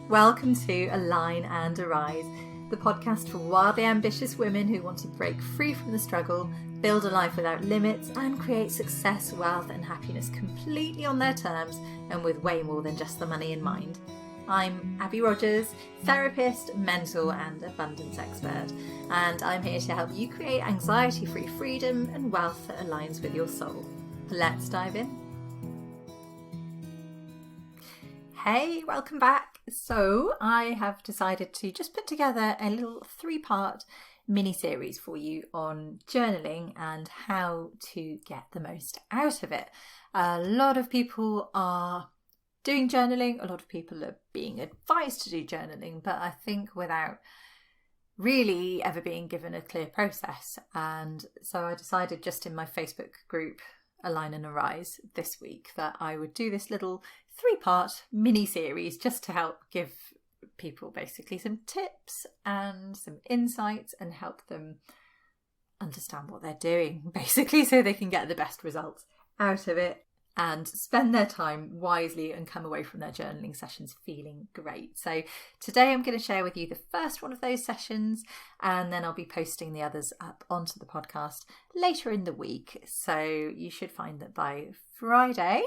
Welcome to Align and Arise, the podcast for wildly ambitious women who want to break free from the struggle, build a life without limits, and create success, wealth, and happiness completely on their terms and with way more than just the money in mind. I'm Abby Rogers, therapist, mentor, and abundance expert, and I'm here to help you create anxiety-free freedom and wealth that aligns with your soul. Let's dive in. Hey, welcome back. So I have decided to just put together a little 3-part mini-series for you on journaling and how to get the most out of it. A lot of people are doing journaling, a lot of people are being advised to do journaling, but I think without really ever being given a clear process. And so I decided just in my Facebook group, Align and Arise, this week that I would do this little 3-part mini-series just to help give people basically some tips and some insights and help them understand what they're doing, basically, so they can get the best results out of it and spend their time wisely and come away from their journaling sessions feeling great. So today I'm going to share with you the first one of those sessions, and then I'll be posting the others up onto the podcast later in the week. So you should find that by Friday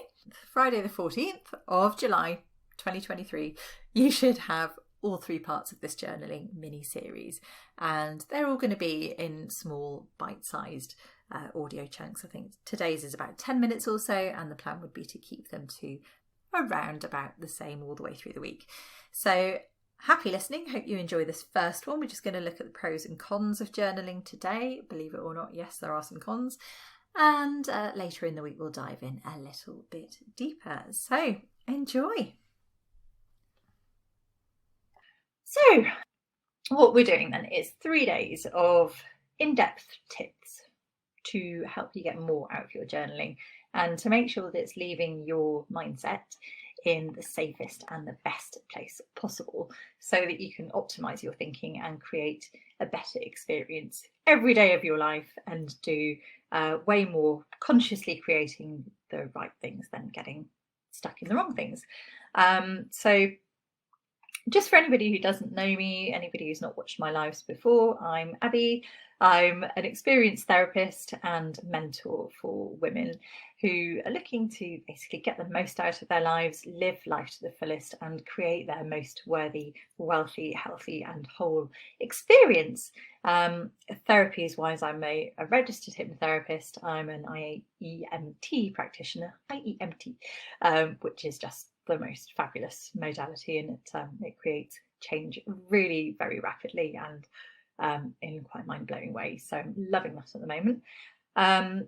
the 14th of July 2023, you should have all 3 parts of this journaling mini-series, and they're all going to be in small bite-sized audio chunks. I think today's is about 10 minutes or so, and the plan would be to keep them to around about the same all the way through the week. So happy listening. Hope you enjoy this first one. We're just going to look at the pros and cons of journaling today. Believe it or not, yes, there are some cons. And later in the week, we'll dive in a little bit deeper. So enjoy. So what we're doing then is 3 days of in-depth tips to help you get more out of your journaling and to make sure that it's leaving your mindset in the safest and the best place possible so that you can optimize your thinking and create a better experience every day of your life and do way more consciously creating the right things than getting stuck in the wrong things. So just for anybody who doesn't know me, anybody who's not watched my lives before, I'm Abby. I'm an experienced therapist and mentor for women who are looking to basically get the most out of their lives, live life to the fullest, and create their most worthy, wealthy, healthy, and whole experience. Therapies-wise, I'm a registered hypnotherapist. I'm an IEMT practitioner, which is just the most fabulous modality, and it creates change really very rapidly and in quite mind-blowing ways. So I'm loving that at the moment.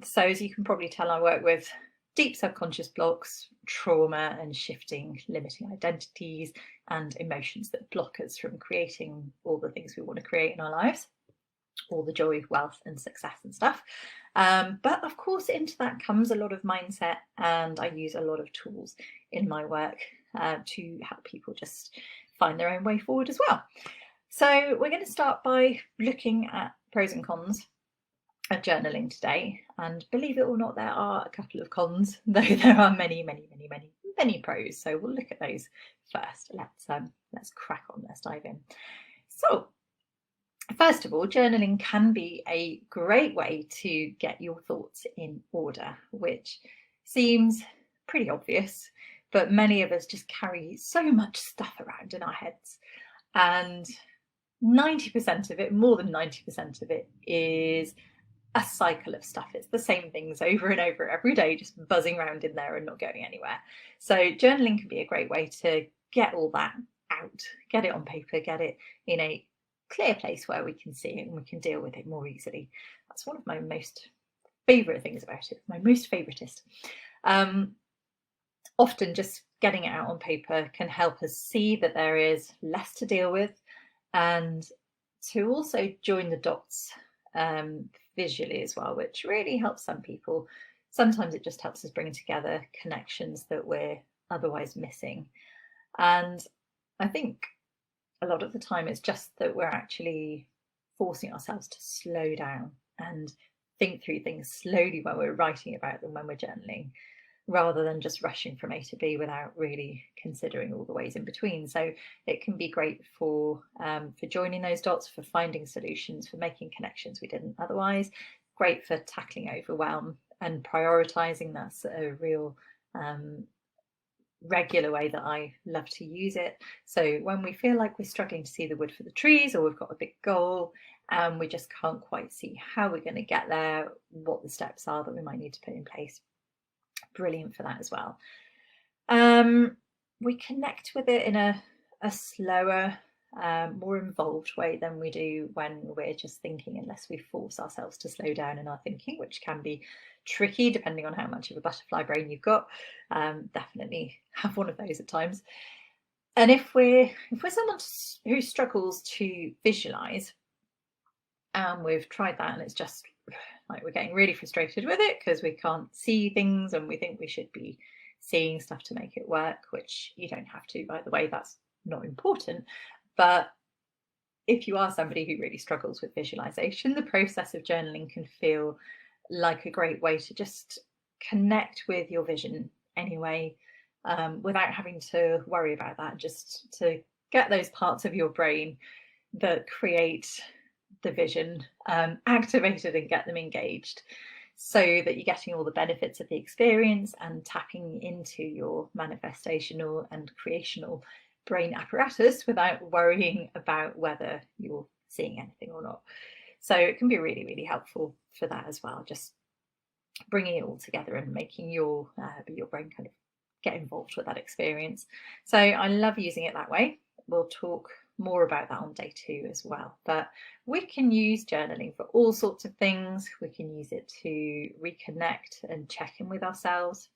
So as you can probably tell, I work with deep subconscious blocks, trauma, and shifting limiting identities and emotions that block us from creating all the things we want to create in our lives, all the joy, wealth, and success and stuff. But of course, into that comes a lot of mindset, and I use a lot of tools in my work to help people just find their own way forward as well. So we're going to start by looking at pros and cons of journaling today. And believe it or not, there are a couple of cons, though there are many pros. So we'll look at those first. Let's crack on. Let's dive in. So first of all, journaling can be a great way to get your thoughts in order, which seems pretty obvious, but many of us just carry so much stuff around in our heads. And 90% of it, more than 90% of it, is a cycle of stuff. It's the same things over and over every day, just buzzing around in there and not going anywhere. So journaling can be a great way to get all that out, get it on paper, get it in a clear place where we can see it and we can deal with it more easily. That's one of my most favourite things about it, my most favouriteest. Often just getting it out on paper can help us see that there is less to deal with, and to also join the dots visually as well, which really helps some people. Sometimes it just helps us bring together connections that we're otherwise missing. And I think a lot of the time it's just that we're actually forcing ourselves to slow down and think through things slowly when we're writing about them, when we're journaling. rather than just rushing from A to B without really considering all the ways in between. So it can be great for joining those dots, for finding solutions, for making connections we didn't otherwise. Great for tackling overwhelm and prioritizing. That's a real regular way that I love to use it. So when we feel like we're struggling to see the wood for the trees, or we've got a big goal and we just can't quite see how we're going to get there, what the steps are that we might need to put in place, brilliant for that as well. We connect with it in a slower, more involved way than we do when we're just thinking, unless we force ourselves to slow down in our thinking, which can be tricky depending on how much of a butterfly brain you've got. Definitely have one of those at times. And if we're someone who struggles to visualize, and we've tried that and it's just like we're getting really frustrated with it because we can't see things and we think we should be seeing stuff to make it work, which you don't have to, by the way, that's not important. But if you are somebody who really struggles with visualization, the process of journaling can feel like a great way to just connect with your vision anyway, without having to worry about that, just to get those parts of your brain that create the vision activated and get them engaged, so that you're getting all the benefits of the experience and tapping into your manifestational and creational brain apparatus without worrying about whether you're seeing anything or not. So it can be really, really helpful for that as well, just bringing it all together and making your brain kind of get involved with that experience. So I love using it that way. We'll talk more about that on day 2 as well. But we can use journaling for all sorts of things. We can use it to reconnect and check in with ourselves.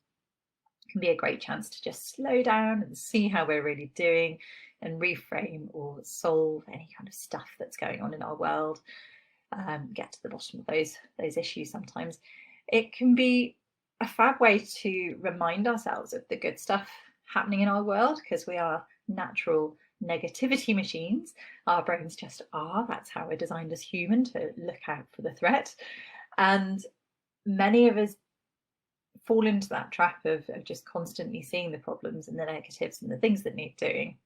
It can be a great chance to just slow down and see how we're really doing and reframe or solve any kind of stuff that's going on in our world. Get to the bottom of those issues sometimes. It can be a fab way to remind ourselves of the good stuff happening in our world, because we are natural negativity machines. Our brains just are. That's how we're designed as human, to look out for the threat. And many of us fall into that trap of just constantly seeing the problems and the negatives and the things that need doing.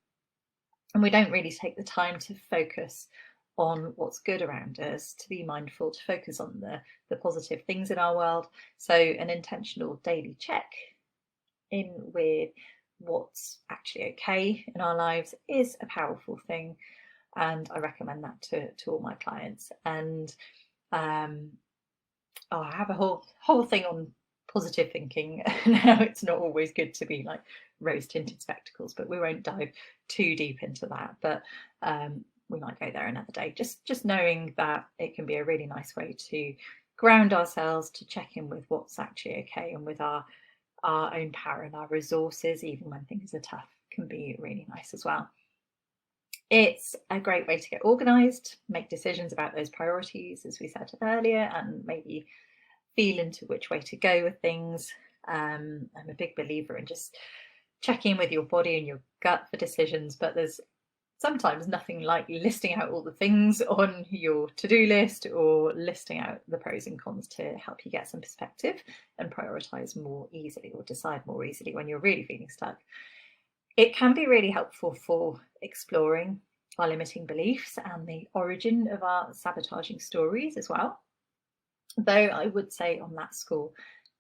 And we don't really take the time to focus on what's good around us, to be mindful, to focus on the positive things in our world. So an intentional daily check in with what's actually okay in our lives is a powerful thing, and I recommend that to all my clients. And I have a whole thing on positive thinking. Now, it's not always good to be like rose tinted spectacles, but we won't dive too deep into that. But we might go there another day. Just knowing that it can be a really nice way to ground ourselves, to check in with what's actually okay, and with our own power and our resources, even when things are tough, can be really nice as well. It's a great way to get organised, make decisions about those priorities, as we said earlier, and maybe feel into which way to go with things. I'm a big believer in just checking with your body and your gut for decisions, but there's sometimes nothing like listing out all the things on your to-do list, or listing out the pros and cons to help you get some perspective and prioritise more easily, or decide more easily when you're really feeling stuck. It can be really helpful for exploring our limiting beliefs and the origin of our sabotaging stories as well. Though I would say on that score,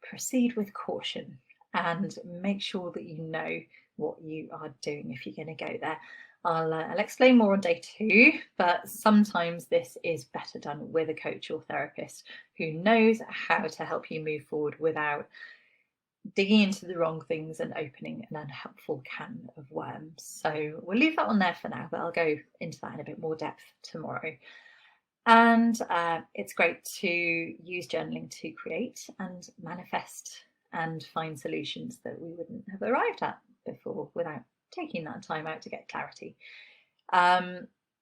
proceed with caution and make sure that you know what you are doing if you're going to go there. I'll explain more on day 2, but sometimes this is better done with a coach or therapist who knows how to help you move forward without digging into the wrong things and opening an unhelpful can of worms. So we'll leave that on there for now, but I'll go into that in a bit more depth tomorrow. And it's great to use journaling to create and manifest and find solutions that we wouldn't have arrived at before without taking that time out to get clarity.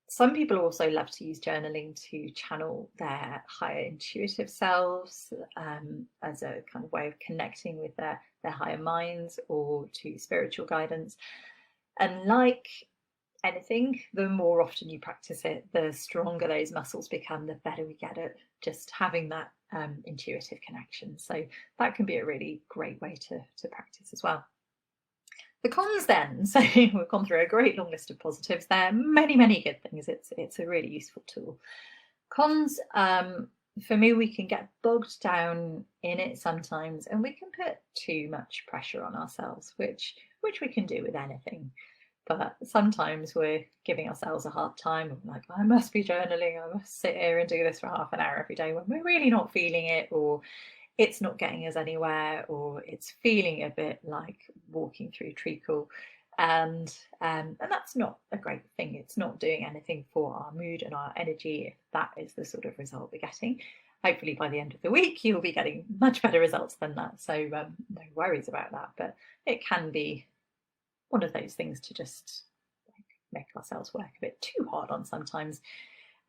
Some people also love to use journaling to channel their higher intuitive selves, as a kind of way of connecting with their higher minds, or to spiritual guidance. And like anything, the more often you practice it, the stronger those muscles become, the better we get at just having that intuitive connection. So that can be a really great way to practice as well. The cons then, so we've gone through a great long list of positives there, many good things. It's a really useful tool. Cons, for me, we can get bogged down in it sometimes, and we can put too much pressure on ourselves, which we can do with anything. But sometimes we're giving ourselves a hard time. We're like, I must be journaling, I must sit here and do this for half an hour every day, when we're really not feeling it, or it's not getting us anywhere, or it's feeling a bit like walking through treacle. And that's not a great thing. It's not doing anything for our mood and our energy if that is the sort of result we're getting. Hopefully by the end of the week you'll be getting much better results than that, so no worries about that. But it can be one of those things to just make ourselves work a bit too hard on sometimes.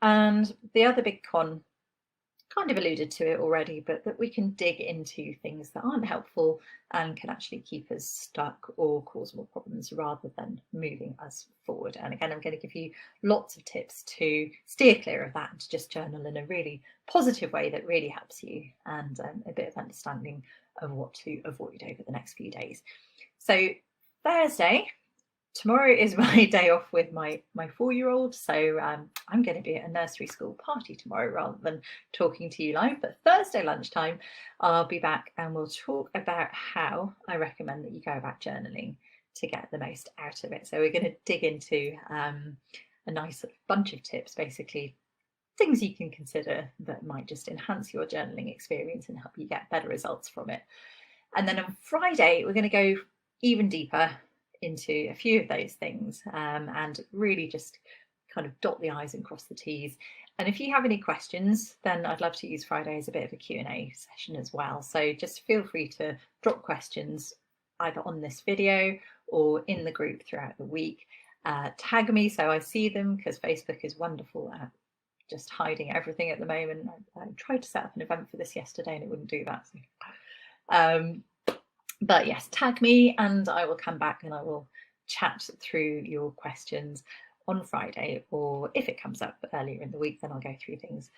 And the other big con, kind of alluded to it already, but that we can dig into things that aren't helpful and can actually keep us stuck or cause more problems rather than moving us forward. And again, I'm going to give you lots of tips to steer clear of that and to just journal in a really positive way that really helps you, and a bit of understanding of what to avoid over the next few days. So Thursday, tomorrow is my day off with my 4-year-old, so I'm going to be at a nursery school party tomorrow rather than talking to you live. But Thursday lunchtime, I'll be back and we'll talk about how I recommend that you go about journaling to get the most out of it. So we're going to dig into a nice sort of bunch of tips, basically things you can consider that might just enhance your journaling experience and help you get better results from it. And then on Friday, we're going to go even deeper into a few of those things, and really just kind of dot the I's and cross the T's. And if you have any questions, then I'd love to use Friday as a bit of a Q&A session as well. So just feel free to drop questions either on this video or in the group throughout the week. Tag me so I see them, because Facebook is wonderful at just hiding everything at the moment. I tried to set up an event for this yesterday and it wouldn't do that. So, but yes, tag me and I will come back and I will chat through your questions on Friday, or if it comes up earlier in the week, then I'll go through things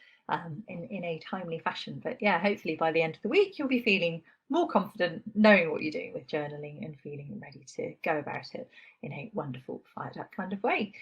in a timely fashion. But yeah, hopefully by the end of the week, you'll be feeling more confident, knowing what you're doing with journaling and feeling ready to go about it in a wonderful, fired up kind of way.